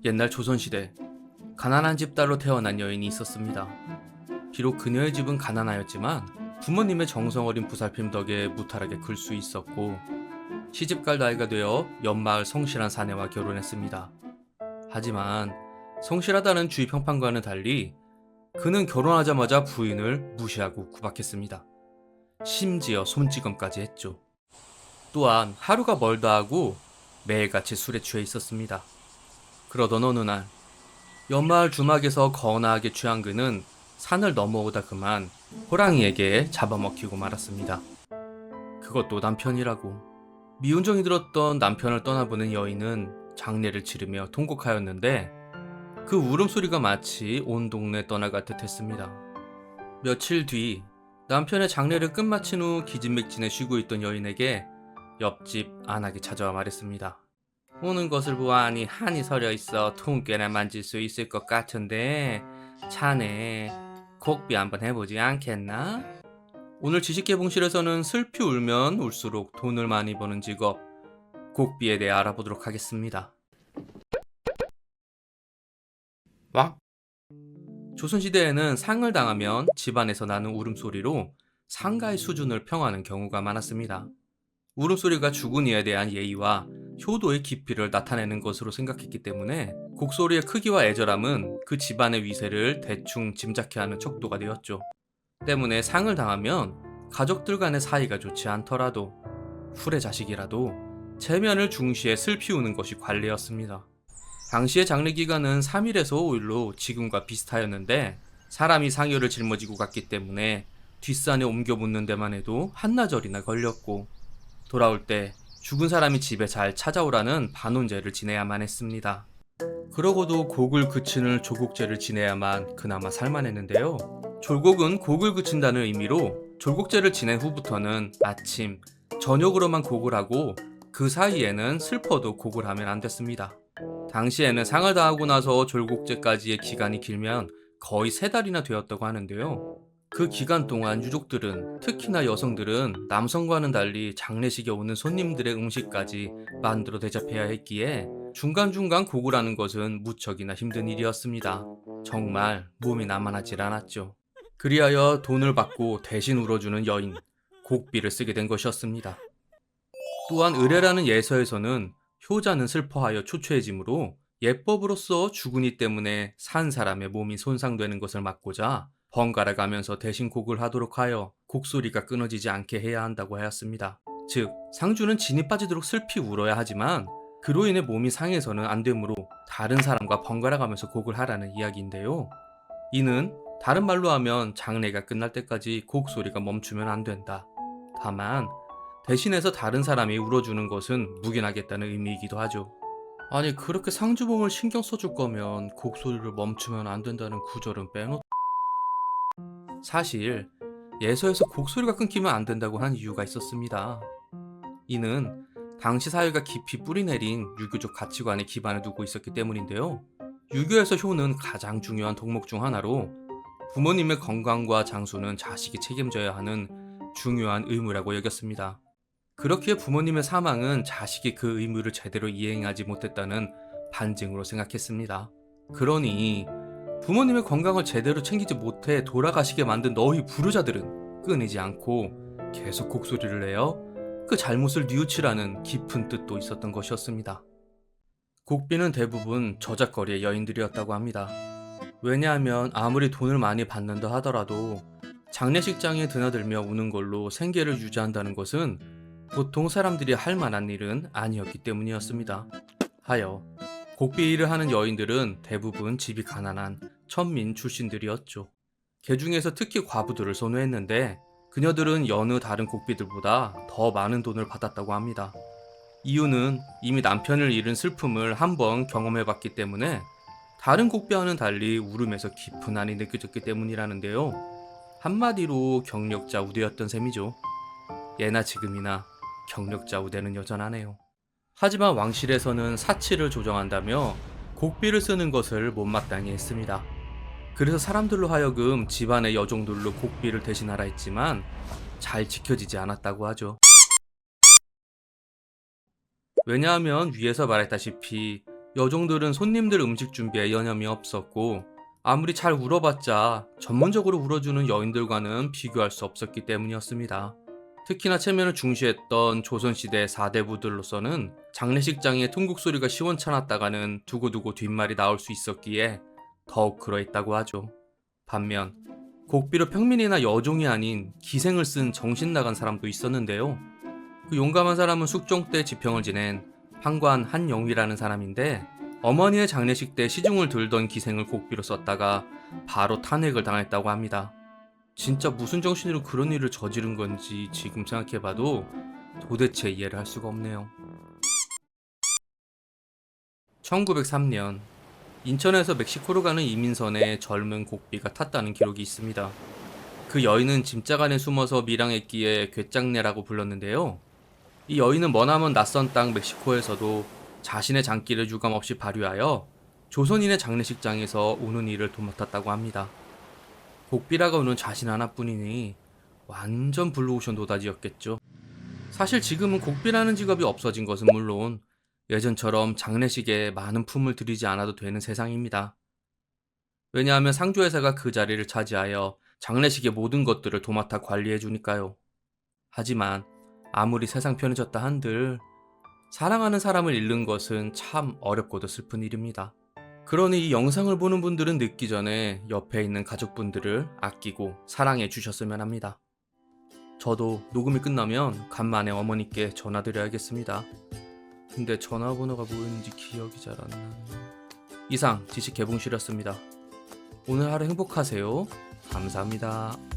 옛날 조선시대 가난한 집 딸로 태어난 여인이 있었습니다. 비록 그녀의 집은 가난하였지만 부모님의 정성 어린 보살핌 덕에 무탈하게 클 수 있었고 시집갈 나이가 되어 옆마을 성실한 사내와 결혼했습니다. 하지만 성실하다는 주위 평판과는 달리 그는 결혼하자마자 부인을 무시하고 구박했습니다. 심지어 손찌검까지 했죠. 또한 하루가 멀다 하고 매일같이 술에 취해 있었습니다. 그러던 어느 날 연마을 주막에서 거나하게 취한 그는 산을 넘어오다 그만 호랑이에게 잡아먹히고 말았습니다. 그것도 남편이라고. 미운정이 들었던 남편을 떠나보낸 여인은 장례를 치르며 통곡하였는데 그 울음소리가 마치 온 동네 떠날 같듯 했습니다. 며칠 뒤 남편의 장례를 끝마친 후 기진맥진에 쉬고 있던 여인에게 옆집 안악이 찾아와 말했습니다. 오는 것을 보아하니 한이 서려 있어 통깨나 만질 수 있을 것 같은데 자네 곡비 한번 해보지 않겠나? 오늘 지식개봉실에서는 슬피 울면 울수록 돈을 많이 버는 직업 곡비에 대해 알아보도록 하겠습니다. 조선시대에는 상을 당하면 집안에서 나는 울음소리로 상가의 수준을 평하는 경우가 많았습니다. 울음소리가 죽은 이에 대한 예의와 효도의 깊이를 나타내는 것으로 생각했기 때문에 곡소리의 크기와 애절함은 그 집안의 위세를 대충 짐작케 하는 척도가 되었죠. 때문에 상을 당하면 가족들 간의 사이가 좋지 않더라도 풀의 자식이라도 체면을 중시해 슬피 우는 것이 관례였습니다. 당시의 장례 기간은 3일에서 5일로 지금과 비슷하였는데 사람이 상여를 짊어지고 갔기 때문에 뒷산에 옮겨 묻는 데만 해도 한나절이나 걸렸고 돌아올 때 죽은 사람이 집에 잘 찾아오라는 반혼제를 지내야만 했습니다. 그러고도 곡을 그치는 조곡제를 지내야만 그나마 살만했는데요. 졸곡은 곡을 그친다는 의미로 졸곡제를 지낸 후부터는 아침, 저녁으로만 곡을 하고 그 사이에는 슬퍼도 곡을 하면 안 됐습니다. 당시에는 상을 다하고 나서 졸곡제까지의 기간이 길면 거의 3달이나 되었다고 하는데요. 그 기간 동안 유족들은, 특히나 여성들은 남성과는 달리 장례식에 오는 손님들의 음식까지 만들어 대접해야 했기에 중간중간 곡을 하는 것은 무척이나 힘든 일이었습니다. 정말 몸이 나만하질 않았죠. 그리하여 돈을 받고 대신 울어주는 여인, 곡비를 쓰게 된 것이었습니다. 또한 의례라는 예서에서는 효자는 슬퍼하여 초췌해지므로 예법으로서 죽은 이 때문에 산 사람의 몸이 손상되는 것을 막고자 번갈아 가면서 대신 곡을 하도록 하여 곡소리가 끊어지지 않게 해야 한다고 하였습니다. 즉, 상주는 진이 빠지도록 슬피 울어야 하지만 그로 인해 몸이 상해서는 안 되므로 다른 사람과 번갈아 가면서 곡을 하라는 이야기인데요. 이는 다른 말로 하면 장례가 끝날 때까지 곡소리가 멈추면 안 된다. 다만 대신해서 다른 사람이 울어주는 것은 묵인하겠다는 의미이기도 하죠. 아니 그렇게 상주범을 신경 써줄 거면 곡소리를 멈추면 안 된다는 구절은 빼놓. 사실 예서에서 곡소리가 끊기면 안 된다고 한 이유가 있었습니다. 이는 당시 사회가 깊이 뿌리내린 유교적 가치관에 기반을 두고 있었기 때문인데요. 유교에서 효는 가장 중요한 덕목 중 하나로 부모님의 건강과 장수는 자식이 책임져야 하는 중요한 의무라고 여겼습니다. 그렇기에 부모님의 사망은 자식이 그 의무를 제대로 이행하지 못했다는 반증으로 생각했습니다. 그러니 부모님의 건강을 제대로 챙기지 못해 돌아가시게 만든 너희 불효자들은 끊이지 않고 계속 곡소리를 내어 그 잘못을 뉘우치라는 깊은 뜻도 있었던 것이었습니다. 곡비는 대부분 저작거리의 여인들이었다고 합니다. 왜냐하면 아무리 돈을 많이 받는다 하더라도 장례식장에 드나들며 우는 걸로 생계를 유지한다는 것은 보통 사람들이 할 만한 일은 아니었기 때문이었습니다. 하여 곡비 일을 하는 여인들은 대부분 집이 가난한 천민 출신들이었죠. 개 중에서 특히 과부들을 선호했는데 그녀들은 여느 다른 곡비들보다 더 많은 돈을 받았다고 합니다. 이유는 이미 남편을 잃은 슬픔을 한번 경험해봤기 때문에 다른 곡비와는 달리 울음에서 깊은 한이 느껴졌기 때문이라는데요. 한마디로 경력자 우대였던 셈이죠. 예나 지금이나 경력자 우대는 여전하네요. 하지만 왕실에서는 사치를 조정한다며 곡비를 쓰는 것을 못마땅히 했습니다. 그래서 사람들로 하여금 집안의 여종들로 곡비를 대신하라 했지만 잘 지켜지지 않았다고 하죠. 왜냐하면 위에서 말했다시피 여종들은 손님들 음식 준비에 여념이 없었고 아무리 잘 울어봤자 전문적으로 울어주는 여인들과는 비교할 수 없었기 때문이었습니다. 특히나 체면을 중시했던 조선시대 4대부들로서는 장례식장에 통곡 소리가 시원찮았다가는 두고두고 뒷말이 나올 수 있었기에 더욱 그러했다고 하죠. 반면 곡비로 평민이나 여종이 아닌 기생을 쓴 정신 나간 사람도 있었는데요. 그 용감한 사람은 숙종 때 지평을 지낸 판관 한영위라는 사람인데, 어머니의 장례식 때 시중을 들던 기생을 곡비로 썼다가 바로 탄핵을 당했다고 합니다. 진짜 무슨 정신으로 그런 일을 저지른 건지 지금 생각해봐도 도대체 이해를 할 수가 없네요. 1903년 인천에서 멕시코로 가는 이민선에 젊은 곡비가 탔다는 기록이 있습니다. 그 여인은 짐짝 안에 숨어서 밀항했기에 괴짝내라고 불렀는데요. 이 여인은 머나먼 낯선 땅 멕시코에서도 자신의 장기를 유감없이 발휘하여 조선인의 장례식장에서 우는 일을 도맡았다고 합니다. 곡비라가 우는 자신 하나뿐이니 완전 블루오션 노다지였겠죠. 사실 지금은 곡비라는 직업이 없어진 것은 물론 예전처럼 장례식에 많은 품을 들이지 않아도 되는 세상입니다. 왜냐하면 상조회사가 그 자리를 차지하여 장례식의 모든 것들을 도맡아 관리해주니까요. 하지만 아무리 세상 편해졌다 한들 사랑하는 사람을 잃는 것은 참 어렵고도 슬픈 일입니다. 그러니 이 영상을 보는 분들은 늦기 전에 옆에 있는 가족분들을 아끼고 사랑해 주셨으면 합니다. 저도 녹음이 끝나면 간만에 어머니께 전화드려야겠습니다. 근데 전화번호가 뭐였는지 기억이 잘 안 나네요. 이상 지식 개봉실이었습니다. 오늘 하루 행복하세요. 감사합니다.